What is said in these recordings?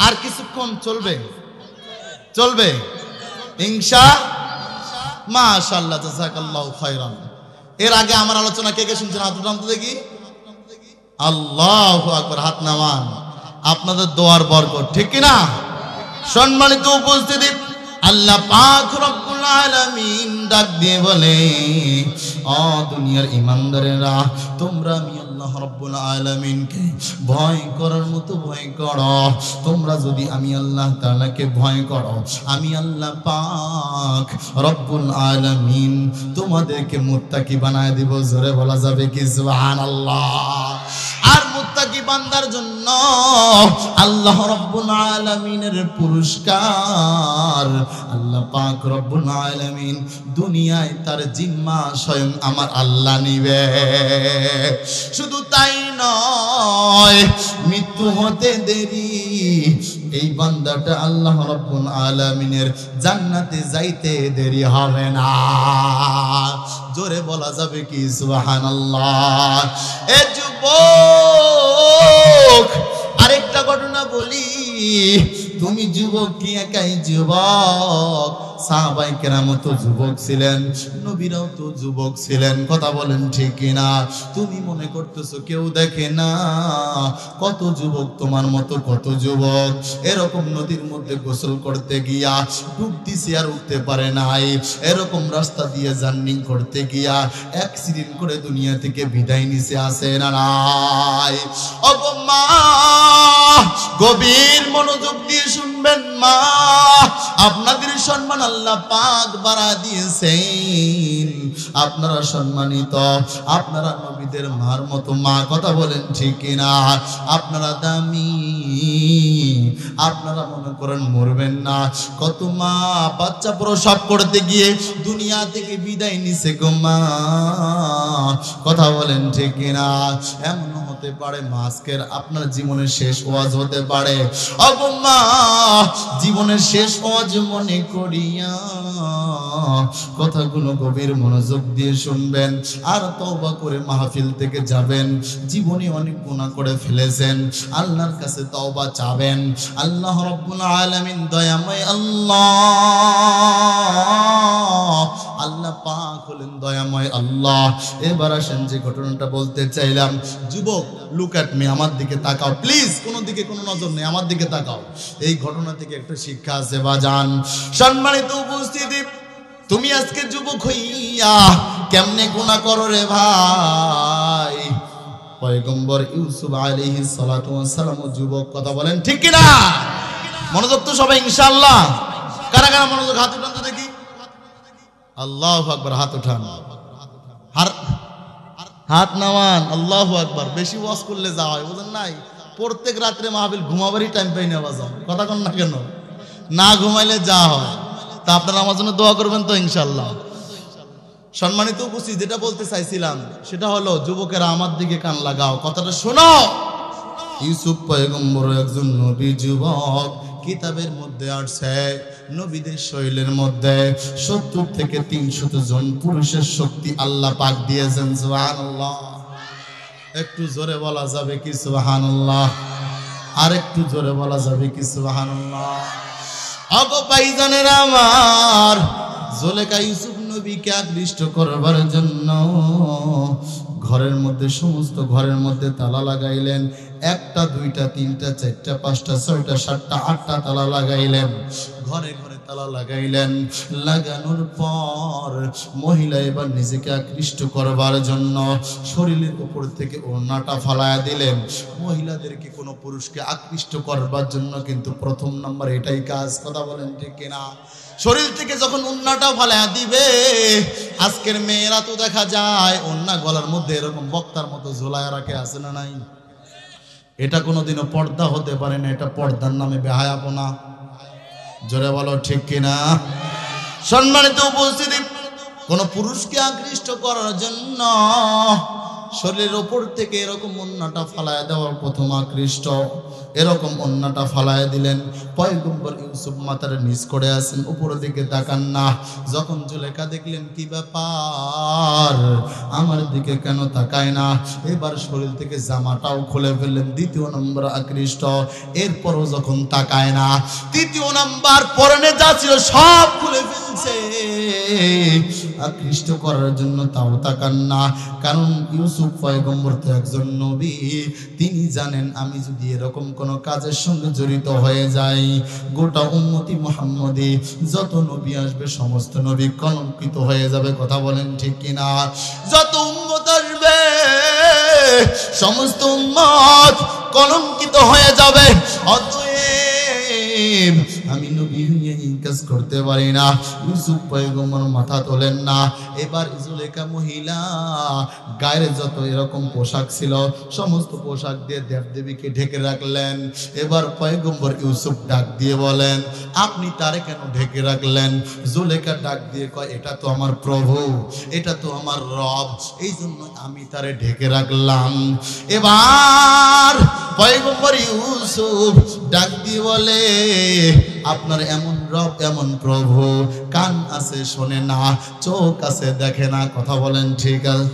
আর কিছুক্ষণ চলবে চলবে ইনশা মাশাআল্লাহ জাযাকাল্লাহু খায়রান। এর আগে আমার আলোচনা কে কে শুনছেন হাত উঠান তো দেখি। আল্লাহু আকবার, হাত নামান। আপনাদের দোয়ার বরকত, ঠিক কি না? সম্মানিত উপস্থিতি, আল্লাহ পাক রব্বুল আলামিন ডাক দিয়ে বলে, ও দুনিয়ার ঈমানদারেরা, তোমরা আমি আল্লাহ রব্বুল আলামিনকে ভয় করার মতো ভয় করো। তোমরা যদি আমি আল্লাহ তাআলাকে ভয় করো, আমি আল্লাহ পাক রব্বুল আলামিন তোমাদেরকে মুত্তাকি বানায় দিব। জোরে বলা যাবে কি সুবহানাল্লাহ? আর মুত্তাকি বান্দার জন্য আল্লাহ রব্বুল আলামিনের পুরস্কার আল্লাহ পাক রব্বুল আলামিন দুনিয়ায় তার জিম্মা স্বয়ং আমার আল্লাহ নিবে। শুধু তাই নয়, মৃত্যু হতে দেরি এই বান্দাটা আল্লাহ রব্বুল আলামিনের জান্নাতে যাইতে দেরি হবে না। জোরে বলা যাবে কি সুবহানাল্লাহ? এ যুবক, আরেকটা ঘটনা বলি। তুমি যুবক কি একাই যুবক? সাহাবায়ে কেরাম তো যুবক ছিলেন, নবীরাও তো যুবক ছিলেন। কথা বলেন ঠিক কিনা? তুমি মনে করতেছো কেউ দেখে না? কত যুবক তোমার মতো, কত যুবক এরকম নদীর মধ্যে গোসল করতে গিয়া ডুব দিছে আর উঠতে পারে নাই। এরকম রাস্তা দিয়ে জার্নি করতে গিয়া অ্যাক্সিডেন্ট করে দুনিয়া থেকে বিদায় নিছে, আছে না নাই? ওগো মা, গভীর মনোযোগ দিয়ে শুনবেন মা, আপনাদের সম্মান আল্লাহ পাক বাড়া দিয়েছেন। আপনারা সম্মানিত, আপনারা নবীদের মার মতো মা। কথা বলেন ঠিক কিনা? আপনারা দামি, আপনারা মনে করেন মরবেন না। কত মা বাচ্চা প্রসব করতে গিয়ে দুনিয়া থেকে বিদায় নিছে গো মা। কথা বলেন ঠিক কিনা? এমন হতে পারে মাস্কের আপনার জীবনের শেষ ওয়াজ হতে পারে। ওগো মা, জীবনের শেষ ওয়াজ মনে করিয়া কথাগুলো গভীর মনোযোগ দিয়ে শুনবেন আর তওবা করে মাহফিল থেকে যাবেন। জীবনে অনেক গুনাহ করে ফেলেছেন, আল্লাহর কাছে তওবা চাবেন। আল্লাহ রাব্বুল আলামিন দয়াময় আল্লাহ, আল্লাহ পাক হলেন দয়াময় আল্লাহ। এবার আসেন যে ঘটনাটা বলতে চাইলাম। যুবক, লুক অ্যাট মি, আমার দিকে তাকাও প্লিজ। কোনো দিকে কোনো নজর নেই, আমার দিকে তাকাও। এই ঘটনা থেকে একটা শিক্ষা আছে বাজান। সম্মানিত উপস্থিতি, তুমি আজকে যুবক হইয়া কেমনে গুনাহ করো রে ভাই? পয়গম্বর ইউসুফ আলাইহিস সালাতু ওয়াস সালাম যুবক। কথা বলেন ঠিক কি না? মনোযোগ তো সবাই ইনশাআল্লাহ। কারা কারা মনোযোগ? হাত উঠান তো দেখি। আল্লাহু আকবার, হাত উঠান। হাত নামান। আল্লাহু আকবার। বেশি ওয়াজ করলে যা হয় বুঝেন নাই, প্রত্যেক রাত্রে মাহফিল ঘুমাবারই টাইম পাই না বাজান। কথা কন না কেন? না ঘুমাইলে যা হয়। তা আপনারা আমার জন্য দোয়া করবেন তো ইনশাআল্লাহ। সম্মানিত উপস্থিতি, যেটা বলতে চাইছিলাম সেটা হলো, যুবকেরা আমার দিকে কান লাগাও, কথাটা শোনো। ইউসুফ পয়গম্বর একজন নবী যুবক। কিতাবের মধ্যে আসছে নবীদের শৈলের মধ্যে 70 থেকে 300 জন পুরুষের শক্তি আল্লাহ পাক দিয়েছেন। সুবহানাল্লাহ। একটু জোরে বলা যাবে কি সুবহানাল্লাহ? আর একটু জোরে বলা যাবে কি সুবহানাল্লাহ? ওগো ভাইজানেরা আমার, জুলেখা ইউসুফ নবীকে আকৃষ্ট করবার জন্য ঘরের মধ্যে, সমস্ত ঘরের মধ্যে তালা লাগাইলেন। 1টা 2টা 3টা 4টা 5টা 6টা 7টা 8টা তালা লাগাইলেন। ঘরে ঘরে তালা লাগাইলেন। লাগানোর পর মহিলা এবার নিজেকে আকৃষ্ট করবার জন্য শরীরের উপর থেকে ওড়নাটা ফালায়া দিলেন। মহিলাদেরকে কোনো পুরুষকে আকৃষ্ট করবার জন্য কিন্তু প্রথম নাম্বার এটাই কাজ। কথা বলেন ঠিক কিনা? শরীর থেকে যখন ওড়নাটা ফালায়া দিবে, আজকের মেয়েরা তো দেখা যায় ওড়না গলার মধ্যে এরকম বক্তার মতো ঝোলায় রাখে, আছে না নাই? এটা কোনোদিনও পর্দা হতে পারে না, এটা পর্দার নামে বেহায়াপনা। জোরে বলো ঠিক কিনা? সম্মানিত উপস্থিতি, কোন পুরুষকে আকৃষ্ট করার জন্য শরীরের ওপর থেকে এরকম ওন্নাটা ফালায় দেওয়ার প্রথম আকৃষ্ট, এরকম ওন্নাটা ফালায় দিলেন। পয়গম্বর ইউসুফ মাথার নিচ করে আছেন, উপরের দিকে তাকান না। যখন জুলেখা দেখলেন কি ব্যাপার, আমার দিকে কেন তাকায় না, এবার শরীর থেকে জামাটাও খুলে ফেললেন, দ্বিতীয় নম্বর আকৃষ্ট। এরপরও যখন তাকায় না, তৃতীয় নাম্বার পরনে যা ছিল সব খুলে ফেলছে আকৃষ্ট করার জন্য, তাও তাকান না। কারণ ইউসুফ পয়গম্বর তো একজন নবী, তিনি জানেন আমি যদি এরকম কোন কাজের সঙ্গে জড়িত হয়ে যাই, গোটা উম্মতি মুহাম্মদী যত নবী আসবে সমস্ত নবী কলঙ্কিত হয়ে যাবে। কথা বলেন ঠিক কিনা? যত উম্মত আসবে সমস্ত উম্মত কলঙ্কিত হয়ে যাবে। অতএব আমি নবী হয়ে এই কাজ করতে পারি না। ইউসুফ পয়গম্বর মাথা তোলেন না। এবার জুলেখা মহিলা গায়ের যত এরকম পোশাক ছিল সমস্ত পোশাক দিয়ে দেবদেবীকে ঢেকে রাখলেন। এবার পয়গম্বর ইউসুফ ডাক দিয়ে বলেন, আপনি তারে কেন ঢেকে রাখলেন? জুলেখা ডাক দিয়ে কয়, এটা তো আমার প্রভু, এটা তো আমার রব, এই জন্য আমি তারে ঢেকে রাখলাম। এবার পয়গম্বর ইউসুফ ডাক দিয়ে বলে, আপনার এমন রব এমন প্রভু, কান আছে শোনে না, চোখ আছে দেখে না। কথা বলেন ঠিক আছে?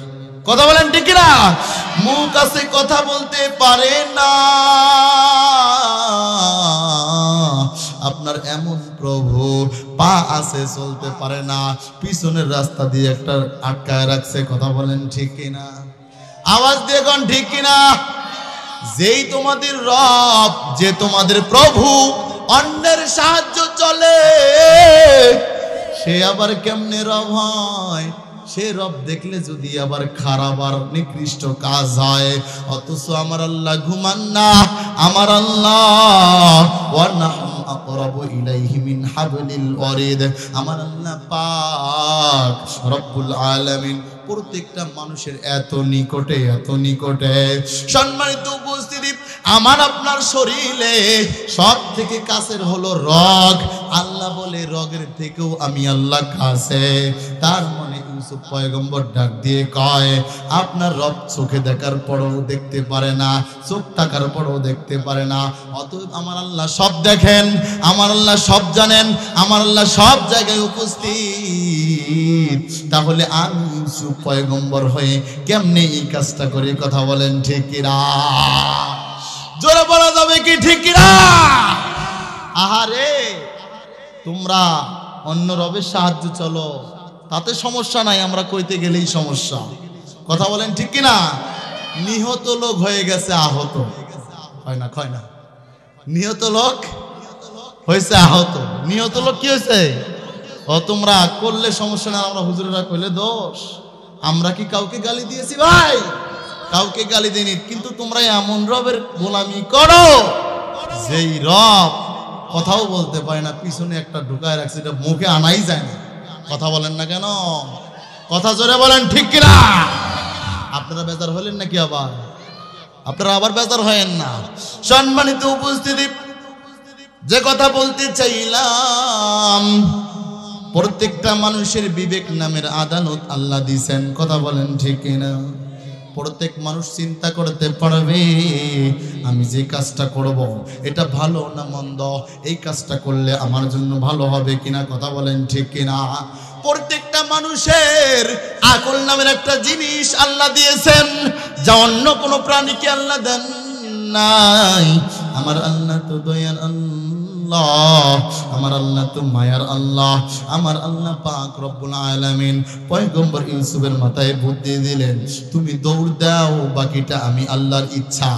কথা বলেন ঠিক না? মুখ আছে কথা বলতে পারে না, আপনার এমন প্রভু পা আছে চলতে পারে না, পিছনের রাস্তা দিয়ে একটা আটকায় রাখছে। কথা বলেন ঠিক কিনা? আওয়াজ দিয়ে কোন ঠিক কিনা? যেই তোমাদের রব, যে তোমাদের প্রভু, অন্যের সাহায্য চলে, সে আবার কেমনে রব হয়? সে রব দেখলে যদি আবার খারাপ আর নিকৃষ্ট কাজ হয়। অথচ আমার আল্লাহ ঘুমান না, আমার আল্লাহ ওয়া নাহনু আকরাবু ইলাইহি মিন হাবলিল ওয়ারিদ, আমার আল্লাহ পাক রব্বুল আলামিন প্রত্যেকটা মানুষের এত নিকটে, এত নিকটে। সম্মানিত উপস্থিতি, আমার আপনার শরীরে সব থেকে কাছের হলো রগ। আল্লাহ বলে রগের থেকেও আমি আল্লাহ কাছে। তার মানে ইউসুফ পয়গম্বর ডাক দিয়ে কয়, আপনার রব চোখে দেখার পরও দেখতে পারে না, চোখ থাকার পরও দেখতে পারে না, অতএব আমার আল্লাহ সব দেখেন, আমার আল্লাহ সব জানেন, আমার আল্লাহ সব জায়গায় উপস্থিত। তাহলে আমি ইউসুফ পয়গম্বর হয়ে কেমনে এই কাজটা করি? কথা বলেন ঠিক কিনা? জোরে বলা যাবে কি ঠিক কিনা? আহারে, তোমরা অন্য রবের সাহায্য চলো, তাতে সমস্যা নাই, আমরা কইতে গেলেই সমস্যা। কথা বলেন ঠিক কিনা? নিহত লোক হয়ে গেছে আহত, হয় না? হয় না? নিহত লোক হয়েছে আহত। নিহত লোক কি হয়েছে? ও তোমরা করলে সমস্যা না, আমরা হুজুরেরা কইলে দোষ। আমরা কি কাউকে গালি দিয়েছি? ভাই, কাউকে গালি দিইনি, কিন্তু তোমরা এমন রবের গোলামি করো যেই রব কথাও বলতে পারে না, পিছনে একটা ঢুকায় রাখছে, এটা মুখে আনাই যায় না। কথা বলেন না কেন? কথা জোরে বলেন ঠিক কিনা? আপনারা বেজার হলেন নাকি? আবার আপনারা আবার বেজার হয়েন না। সম্মানিত উপস্থিতি, যে কথা বলতে চাইলাম, প্রত্যেকটা মানুষের বিবেক নামের আদালত আল্লাহ দিয়েছেন। কথা বলেন ঠিক কিনা? প্রত্যেক মানুষ চিন্তা করতে পারবে আমি যে কাজটা করব এটা ভালো না মন্দ, এই কাজটা করলে আমার জন্য ভালো হবে কিনা। কথা বলেন ঠিক কিনা? প্রত্যেকটা মানুষের আকল নামের একটা জিনিস আল্লাহ দিয়েছেন, যা অন্য কোনো প্রাণীকে আল্লাহ দেন নাই। আমার আল্লাহ তো দয়ার আল্লাহ, আমার আল্লাহ তো মায়ার আল্লাহ। আমার আল্লাহ পাক রব্বুল আলামিন পয়গম্বর ইউসুফের মাথায় বুদ্ধি দিলেন, তুমি দৌড় দাও, বাকিটা আমি আল্লাহর ইচ্ছা,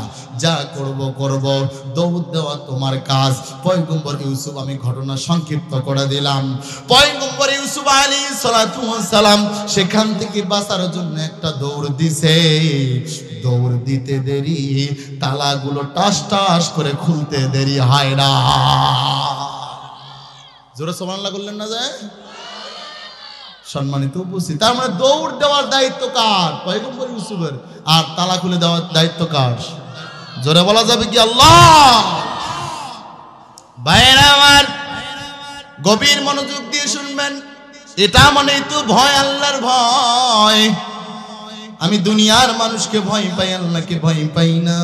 যা করব করব, দৌড় দেওয়া তোমার কাজ। পয়গম্বর ইউসুফ, আমি ঘটনা সংক্ষিপ্ত করে দিলাম। পয়গম্বর ইউসুফ আলাইহিস সালাতু ওয়াস সালাম সেখান থেকে বাঁচার জন্য একটা দৌড় দিছে। দৌড় দিতে দেরি, তালাগুলো টাস টাস করে খুলতে দেরি হয় না। জোরে সুবহানাল্লাহ বললেন না? যায় সম্মানিত উপস্থিত, তার মানে দৌড় দেওয়ার দায়িত্ব কার? পয়গম্বর ইউসুফের। আর তালা খুলে দেওয়ার দায়িত্ব কার? জোরে বলা যাবে কি? আল্লাহ। ভাইরা আমার, গভীর মনোযোগ দিয়ে শুনবেন, এটা মানে তো ভয়, আল্লাহর ভয়। আমি দুনিয়ার মানুষকে ভয় পাই, আল্লাহকে ভয় পাই না।